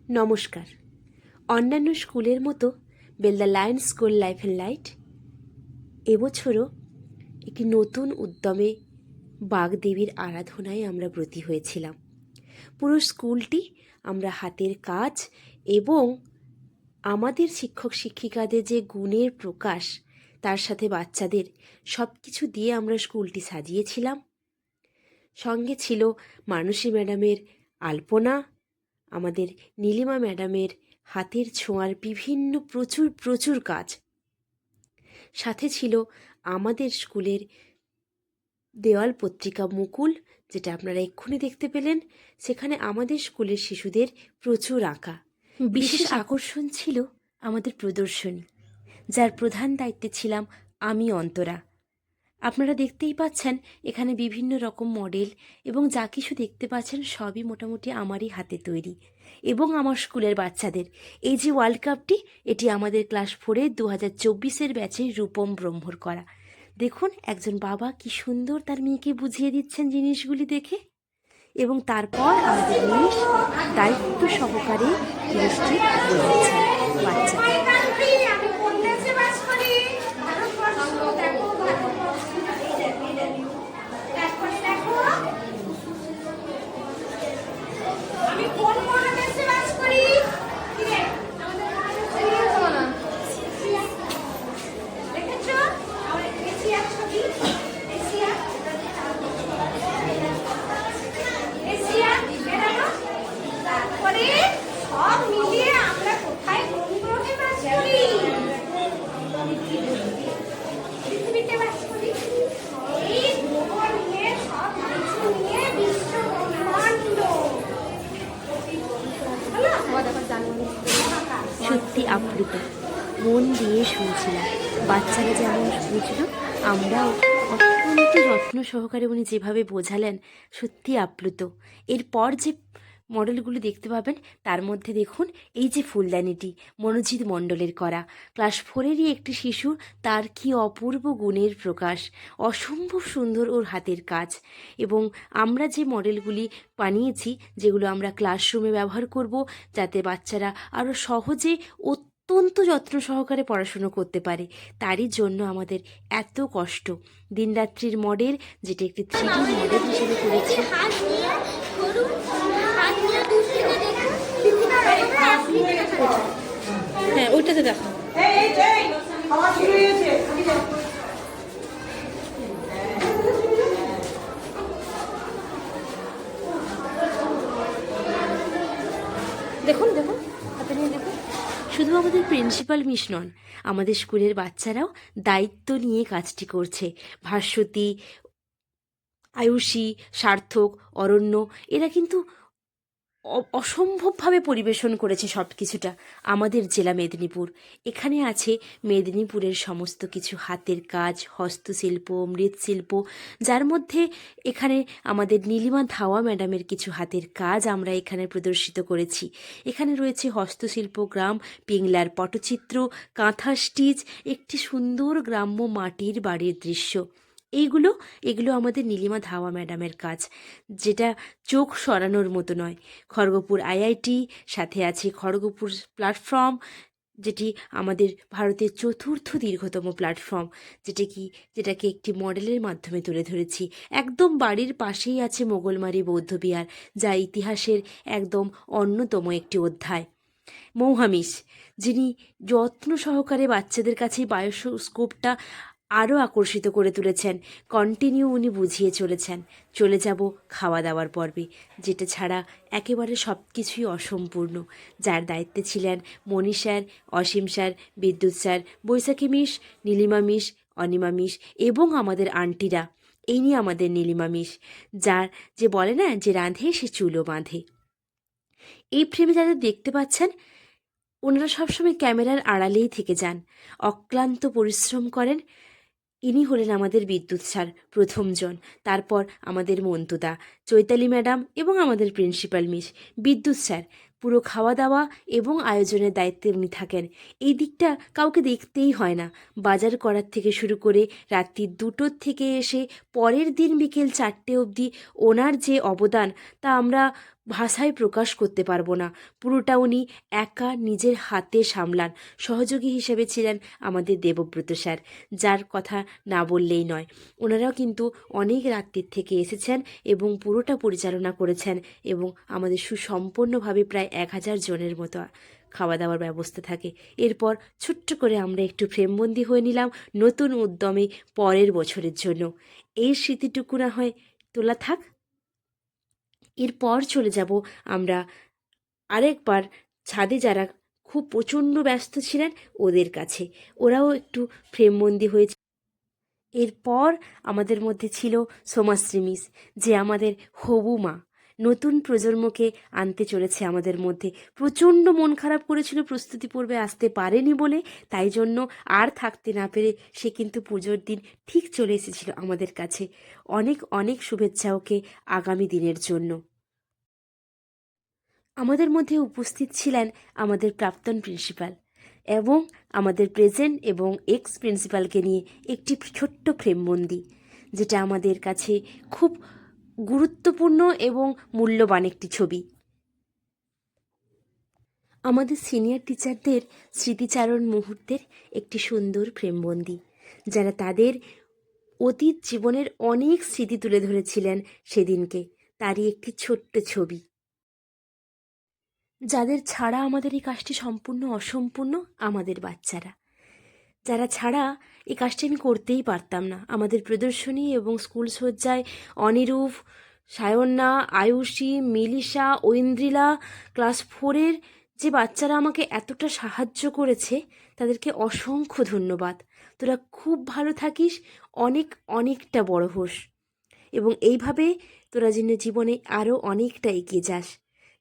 নমস্কার। অন্যান্য স্কুলের মতো Belda Lions school life and light এবছরও একটি নতুন উদ্যমে বাগদেবীর আরাধনায় আমরা ব্রতী হয়েছিলাম। পুরো স্কুলটি আমরা হাতের কাজ এবং আমাদের শিক্ষক শিক্ষিকাদের যে গুণের প্রকাশ, তার সাথে বাচ্চাদের সব কিছু দিয়ে আমরা স্কুলটি সাজিয়েছিলাম। সঙ্গে ছিল মানসী ম্যাডামের আলপনা, আমাদের নীলিমা ম্যাডামের হাতের ছোঁয়ার বিভিন্ন প্রচুর কাজ। সাথে ছিল আমাদের স্কুলের দেওয়াল পত্রিকা মুকুল, যেটা আপনারা এক্ষুনি দেখতে পেলেন। সেখানে আমাদের স্কুলের শিশুদের প্রচুর আঁকা। বিশেষ আকর্ষণ ছিল আমাদের প্রদর্শনী, যার প্রধান দায়িত্বে ছিলাম আমি, অন্তরা। আপনারা দেখতেই পাচ্ছেন এখানে বিভিন্ন রকম মডেল এবং যা কিছু দেখতে পাচ্ছেন সবই মোটামুটি আমারই হাতে তৈরি এবং আমার স্কুলের বাচ্চাদের। এই যে ওয়ার্ল্ড কাপটি, এটি আমাদের ক্লাস 4-এর 2024-এর ব্যাচের রূপম ব্রহ্মর করা। দেখুন একজন বাবা কি সুন্দর তার মেয়েকে বুঝিয়ে দিচ্ছেন জিনিসগুলি দেখে, এবং তারপর আমাদের মেয়ে দায়িত্ব সহকারে জিনিসটি বোঝাচ্ছেন বাচ্চাদের। সত্যি আপ্লুত, মন দিয়ে শুনছিলাম। বাচ্চারা যেমন বুঝল, আমরাও অত্যন্ত যত্ন সহকারে উনি যেভাবে বোঝালেন, সত্যি আপ্লুত। এরপর যে মডেলগুলো দেখতে পাবেন তার মধ্যে দেখুন এই যে ফুলদানিটি মনোজিৎ মণ্ডলের করা, ক্লাস 4-এরই একটি শিশু, তার কি অপূর্ব গুণের প্রকাশ, অসম্ভব সুন্দর ওর হাতের কাজ। এবং আমরা যে মডেলগুলি বানিয়েছি, যেগুলো আমরা ক্লাসরুমে ব্যবহার করব, যাতে বাচ্চারা আরও সহজে অত্যন্ত যত্ন সহকারে পড়াশুনো করতে পারে, তারই জন্য আমাদের এত কষ্ট। দিনরাত্রির মডেল, যেটা একটি 3D মডেল হিসেবে করেছি। হ্যাঁ, ওইটাতে দেখো। দেখুন দেখুন, হাতে নিয়ে দেখুন। শুধু আমাদের প্রিন্সিপাল মিস নন, আমাদের স্কুলের বাচ্চারাও দায়িত্ব নিয়ে কাজটি করছে। ভাস্বতী, আয়ুষী, সার্থক, অরণ্য, এরা কিন্তু অসম্ভবভাবে পরিবেশন করেছে সব কিছুটা। আমাদের জেলা মেদিনীপুর, এখানে আছে মেদিনীপুরের সমস্ত কিছু হাতের কাজ, হস্তশিল্প, মৃৎশিল্প, যার মধ্যে এখানে আমাদের নীলিমা ধাওয়া ম্যাডামের কিছু হাতের কাজ আমরা এখানে প্রদর্শিত করেছি। এখানে রয়েছে হস্তশিল্প গ্রাম, পিংলার পটচিত্র, কাঁথা স্টিচ, একটি সুন্দর গ্রাম্য মাটির বাড়ির দৃশ্য। এগুলো আমাদের নীলিমা ধাওয়া ম্যাডামের কাজ, যেটা চোখ সরানোর মতো নয়। খড়গপুর আইআইটি, সাথে আছে খড়গপুর প্ল্যাটফর্ম, যেটি আমাদের ভারতের 4র্থ দীর্ঘতম প্ল্যাটফর্ম, যেটাকে একটি মডেলের মাধ্যমে তুলে ধরেছি। একদম বাড়ির পাশেই আছে মোগলমারি বৌদ্ধবিহার, যা ইতিহাসের একদম অন্যতম একটি অধ্যায়। মৌহামিশ, যিনি যত্ন সহকারে বাচ্চাদের কাছে বায়োস্কোপটা আরও আকর্ষিত করে তুলেছেন। কন্টিনিউ উনি বুঝিয়ে চলেছেন। চলে যাব খাওয়া দাওয়ার পর্বে, যেটা ছাড়া একেবারে সব কিছুই অসম্পূর্ণ, যার দায়িত্বে ছিলেন Moni sir, Asim sir, Bidyut sir, Baishakhi miss, Nilima miss, Anima miss এবং আমাদের আন্টিরা। এই নিয়ে আমাদের নীলিমা মিস, যার যে বলে না যে রাঁধে সে চুলো বাঁধে। এই ফ্রেমে যাদের দেখতে পাচ্ছেন, ওনারা সবসময় ক্যামেরার আড়ালেই থেকে যান, অক্লান্ত পরিশ্রম করেন। ইনি হলেন আমাদের বিদ্যুৎ স্যার প্রথমজন, তারপর আমাদের মন্তুদা, চৈতালি ম্যাডাম এবং আমাদের প্রিন্সিপাল মিস। বিদ্যুৎ স্যার পুরো খাওয়া দাওয়া এবং আয়োজনের দায়িত্বে উনি থাকেন। এই দিকটা কাউকে দেখতেই হয় না। বাজার করার থেকে শুরু করে রাত্রি 2টোর থেকে এসে পরের দিন বিকেল 4টে অবধি ওনার যে অবদান, তা আমরা ভাষায় প্রকাশ করতে পারবো না। পুরোটা উনি একা নিজের হাতে সামলান। সহযোগী হিসেবে ছিলেন আমাদের দেবব্রত স্যার, যার কথা না বললেই নয়। ওনারাও কিন্তু অনেক রাত্রির থেকে এসেছেন এবং পুরোটা পরিচালনা করেছেন এবং আমাদের সুসম্পন্নভাবে প্রায় 1000 জনের মতো খাওয়া দাওয়ার ব্যবস্থা থাকে। এরপর ছোট্ট করে আমরা একটু ফ্রেমবন্দি হয়ে নিলাম নতুন উদ্যমে পরের বছরের জন্য। এই স্মৃতিটুকু না হয় তোলা থাক। এরপর চলে যাব আমরা আরেকবার ছাদে, যারা খুব প্রচণ্ড ব্যস্ত ছিলেন ওদের কাছে, ওরাও একটু ফ্রেমবন্দি হয়েছে। এরপর আমাদের মধ্যে ছিল সোমাশ্রী মিস, যে আমাদের হবু মা, নতুন প্রজন্মকে আনতে চলেছে আমাদের মধ্যে। প্রচণ্ড মন খারাপ করেছিল প্রস্তুতি পর্বে আসতে পারেনি বলে, তাই জন্য আর থাকতে না পেরে সে কিন্তু পুজোর দিন ঠিক চলে এসেছিল আমাদের কাছে। অনেক অনেক শুভেচ্ছা ওকে আগামী দিনের জন্য। আমাদের মধ্যে উপস্থিত ছিলেন আমাদের প্রাক্তন প্রিন্সিপাল এবং আমাদের প্রেজেন্ট এবং এক্স প্রিন্সিপালকে নিয়ে একটি ছোট্ট ফ্রেমবন্দি, যেটা আমাদের কাছে খুব গুরুত্বপূর্ণ এবং মূল্যবান একটি ছবি। আমাদের সিনিয়র টিচারদের স্মৃতিচারণ মুহূর্তের একটি সুন্দর ফ্রেমবন্দি, যারা তাদের অতীত জীবনের অনেক স্মৃতি তুলে ধরেছিলেন সেদিনকে, তারই একটি ছোট্ট ছবি। যাদের ছাড়া আমাদের এই কাজটি সম্পূর্ণ অসম্পূর্ণ, আমাদের বাচ্চারা, যারা ছাড়া এই কাজটি আমি করতেই পারতাম না। আমাদের প্রদর্শনী এবং স্কুল সজ্জায় অনিরূপ, সায়ন্যা, আয়ুষী, মিলিশা, ঐন্দ্রিলা, ক্লাস 4-এর যে বাচ্চারা আমাকে এতটা সাহায্য করেছে, তাদেরকে অসংখ্য ধন্যবাদ। তোরা খুব ভালো থাকিস, অনেক অনেকটা বড় হোস এবং এইভাবে তোরা যেন জীবনে আরও অনেকটা এগিয়ে যাস।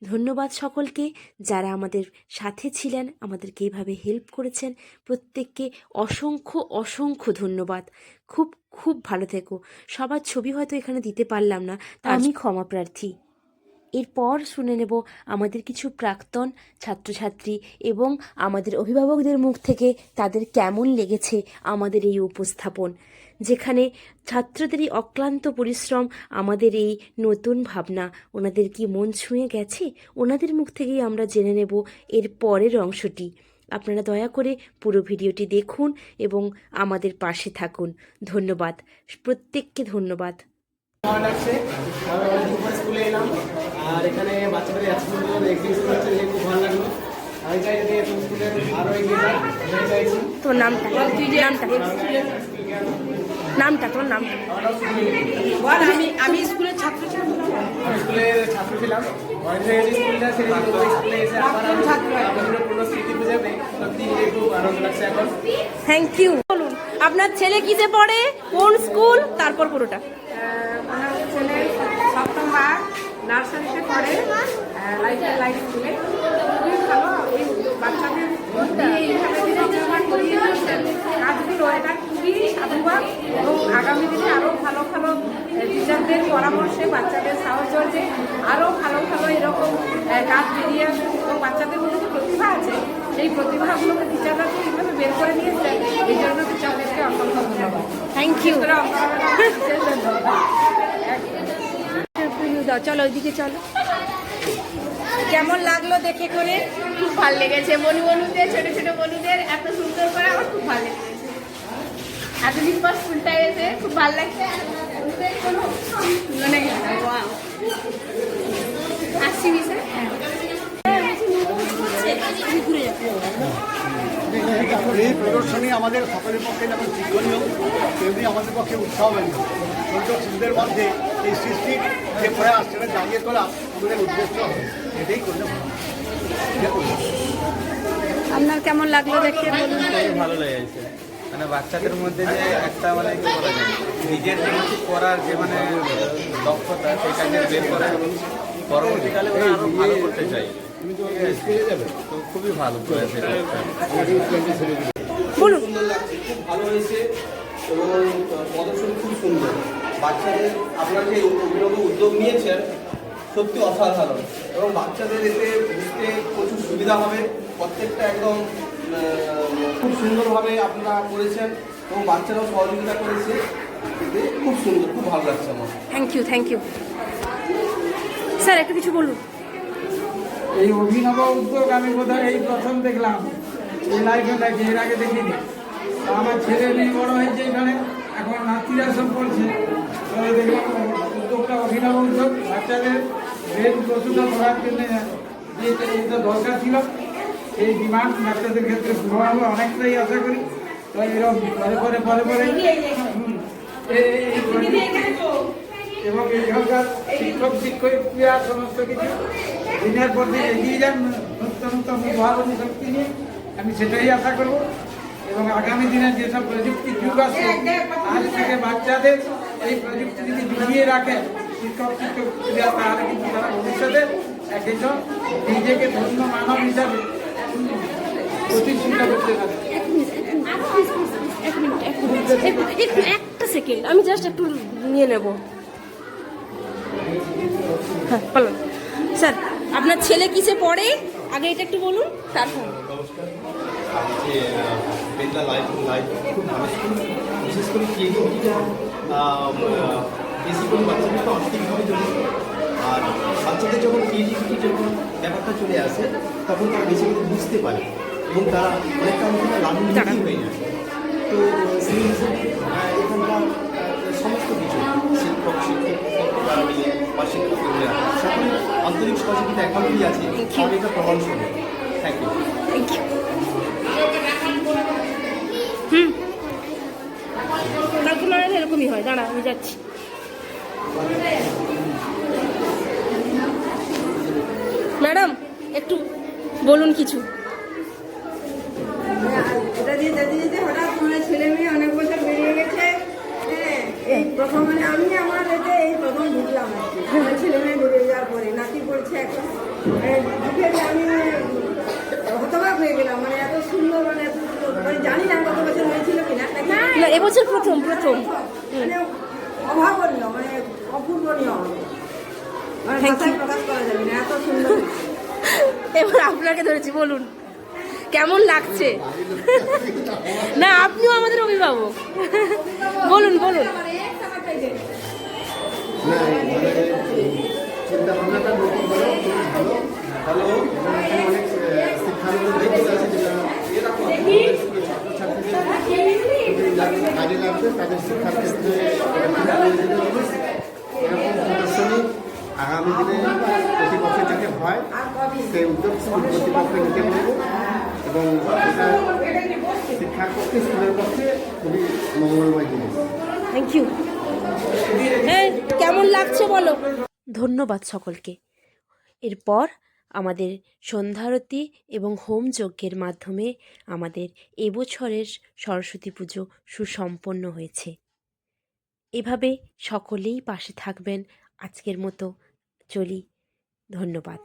ধন্যবাদ সকলকে যারা আমাদের সাথে ছিলেন, আমাদেরকে এইভাবে হেল্প করেছেন। প্রত্যেককে অসংখ্য অসংখ্য ধন্যবাদ। খুব খুব ভালো থেকো। সবার ছবি হয়তো এখানে দিতে পারলাম না, তা আমি ক্ষমা প্রার্থী। এরপর শুনে নেব আমাদের কিছু প্রাক্তন ছাত্রছাত্রী এবং আমাদের অভিভাবকদের মুখ থেকে তাদের কেমন লেগেছে আমাদের এই উপস্থাপন, যেখানে ছাত্রদেরই অক্লান্ত পরিশ্রম, আমাদের এই নতুন ভাবনা ওনাদের কি মন ছুঁয়ে গেছে, ওনাদের মুখ থেকেই আমরা জেনে নেব এর পরের অংশটি। আপনারা দয়া করে পুরো ভিডিওটি দেখুন এবং আমাদের পাশে থাকুন। ধন্যবাদ, প্রত্যেককে ধন্যবাদ। ভালো লাগছে। আমি অনেকদিন পরে স্কুলে এলাম আর এখানে বাচ্চাদের এত সুন্দর এক্সিবিশন হচ্ছে, দেখে খুব ভালো লাগলো। আমি চাই যদি এরকম স্কুলে আরও এগিয়ে যায়, আমি চাইছি। তোর নামটা তোর নামটা বল। আমি স্কুলের ছাত্র ছিলাম। আমি স্কুলের ছাত্র ছিলাম। অনেক স্কুলটা ছেড়ে স্কুলে এসে আবার পুরো স্মৃতি বুঝাবে, সত্যি খুব আনন্দ লাগছে এখন। Thank you. বলুন আপনার ছেলে কিসে পড়ে, কোন স্কুল, তারপর পুরোটা। আমার ছেলে 7ম বার নার্সারিতে পড়ে, লাইফ স্কুলে। খুবই ভালো এই বাচ্চাদের এইভাবে পরিচালনা করিয়ে দিচ্ছেন কাজগুলো, এটা খুবই সাধুবাদ। এবং আগামী দিনে আরও ভালো ভালো টিচারদের পরামর্শে, বাচ্চাদের সাহচর্যে আরও ভালো ভালো এরকম কাজ বেরিয়ে আসে এবং বাচ্চাদের মধ্যে যে প্রতিভা আছে, সেই প্রতিভাগুলোকে টিচাররা কীভাবে বের করে নিয়েছেন, এই জন্য টিচারদেরকে অসংখ্য ধন্যবাদ। Thank you. চলো ওইদিকে চলো। কেমন লাগলো দেখে করে? খুব ভালো লেগেছে। বনুদের ছোট ছোট বনুদের এত সুন্দর করে আমার খুব ভালো লেগেছে। এতদিন পর স্কুলটা এসে খুব ভালো লাগছে। কোনো মানে আসছি মিশে এই প্রদর্শনী আমাদের সকলের পক্ষে যেমন শিক্ষণীয়, তেমনি আমাদের পক্ষে উৎসাহজনক। ছোট শিশুদের মধ্যে এই সৃষ্টির যে প্রয়াস, সেটা জাগিয়ে তোলা আমাদের উদ্দেশ্য, এটাই করলে আপনার কেমন লাগলো দেখে বলুন। খুবই ভালো লেগেছে। মানে বাচ্চাদের মধ্যে যে একটা মানে কি বলা যায়, নিজের যে কিছু করার যে মানে দক্ষতা, সেটাকে বের করে পরবর্তীকালে ওরা আরো ভালো করতে চাই। তো খুবই ভালো করেছে। বলুন। সুন্দর লাগছে, খুব ভালো হয়েছে এবং প্রদর্শনী খুব সুন্দর। বাচ্চাদের আপনারা যে অভিনব উদ্যোগ নিয়েছেন সত্যি অসাধারণ এবং বাচ্চাদের এতে বুঝতে প্রচুর সুবিধা হবে। প্রত্যেকটা একদম খুব সুন্দরভাবে আপনারা করেছেন এবং বাচ্চারাও সহযোগিতা করেছে, এতে খুব সুন্দর, খুব ভালো লাগছে আমার। Thank you. স্যার একটা কিছু বলুন। এই অভিনব উদ্যোগ আমি বোধহয় এই প্রথম দেখলাম এই লাইফে এর আগে দেখিনি। তো আমার ছেলে মেয়ে বড় হয়েছে এখানে, এখন নাতিরা সব পড়ছে। তাহলে দেখলাম উদ্যোগটা অভিনব উদ্যোগ, বাচ্চাদের ব্রেন প্রস্তুত করার জন্য যে এটা দরকার ছিল, এই ডিমান্ড বাচ্চাদের ক্ষেত্রে পুরো হবে অনেকটাই আশা করি। তো এরকম পরে এবং এখানকার শিক্ষিকা সমস্ত কিছু দিনের পর দিন এগিয়ে যান নূতন নূতন উদ্ভাবনী শক্তি নিয়ে, আমি সেটাই আশা করব। এবং আগামী দিনে যেসব প্রযুক্তির যুগ আসছে, আজ থেকে বাচ্চাদের এই প্রযুক্তি যদি জুড়িয়ে রাখে শিক্ষকরা, তাহলে কিন্তু তারা ভবিষ্যতে একজন নিজেকে ধন্য মানব হিসাবে প্রতিষ্ঠিত করতে পারে। একটু একটা সেকেন্ড, আমি জাস্ট একটু নিয়ে নেব। হ্যাঁ বলুন স্যার, আপনার ছেলে কিসে পড়ে আগে এটা একটু বলুন, তারপর। নমস্কার, আমি যে বেদলা লাইফ খুব ভালো স্কুল, বিশেষ করে ক্রিয়েটিভিটিটা বেশি করে বাচ্চাদের তো আর্থিকভাবে জড়িত। আর বাচ্চাদের যখন ক্রিয়েটিভিটি যখন ব্যাপারটা চলে আসে, তখন তারা বেশি করে বুঝতে পারে এবং তারা অনেকটা লাভমুখী হয়ে যায়। তো সেই হিসেবে এখানকার সমস্ত কিছু শিক্ষক তারা মিলে বা শিক্ষকরা সকলে আন্তরিক সহযোগিতা একান্তই আছে, আর এটা প্রভাবশালী। Thank you. কালকে মানে এরকমই হয়, দাঁড়া আমি যাচ্ছি। ম্যাডাম একটু বলুন কিছু। এটা দিয়ে যেতে যেতে হঠাৎ মানে ছেলে মেয়ে অনেক বছর বেরিয়ে গেছে। হ্যাঁ, এই প্রথম মানে আমি আমার এতে এই প্রথম ঢুকলাম আর কি। আমার ছেলে মেয়ে বেরিয়ে যাওয়ার পরে নাতি পড়ছে এখন, ঢুকে আমি হতবাক হয়ে গেলাম। মানে এত সুন্দর, মানে এত সুন্দর, মানে জানি না কত বছর হয়েছিল কিনা, না এবছর প্রথম মানে অভাবনীয়, মানে অপূর্বনীয়, মানে ভাষায় প্রকাশ করা যাবে না, এত সুন্দর। এবার আপনাকে ধরেছি, বলুন কেমন লাগছে। না আপনিও আমাদের অভিভাবক, বলুন বলুন। চিন্তা ভাবনাটা নতুন হলো, খুবই ভালো। হ্যালো, এখানে অনেক শিক্ষানুষ্ঠান আছে যেটা ছাত্রছাত্রীদের কাজে লাগবে, তাদের শিক্ষার ক্ষেত্রে প্রয়োজনীয় জিনিস। এরকম প্রদর্শনী আগামী দিনে প্রতি বছর যাতে হয়, সেই উদ্যোগ স্কুল কর্তৃপক্ষ নিতে বলবো এবং এটা শিক্ষার পক্ষে, স্কুলের পক্ষে খুবই মঙ্গলময় জিনিস। Thank you. কেমন লাগছে বলো। ধন্যবাদ সকলকে। এরপর আমাদের সন্ধ্যারতি এবং হোম যজ্ঞের মাধ্যমে আমাদের এবছরের সরস্বতী পুজো সুসম্পন্ন হয়েছে। এভাবে সকলেই পাশে থাকবেন। আজকের মতো চলি, ধন্যবাদ।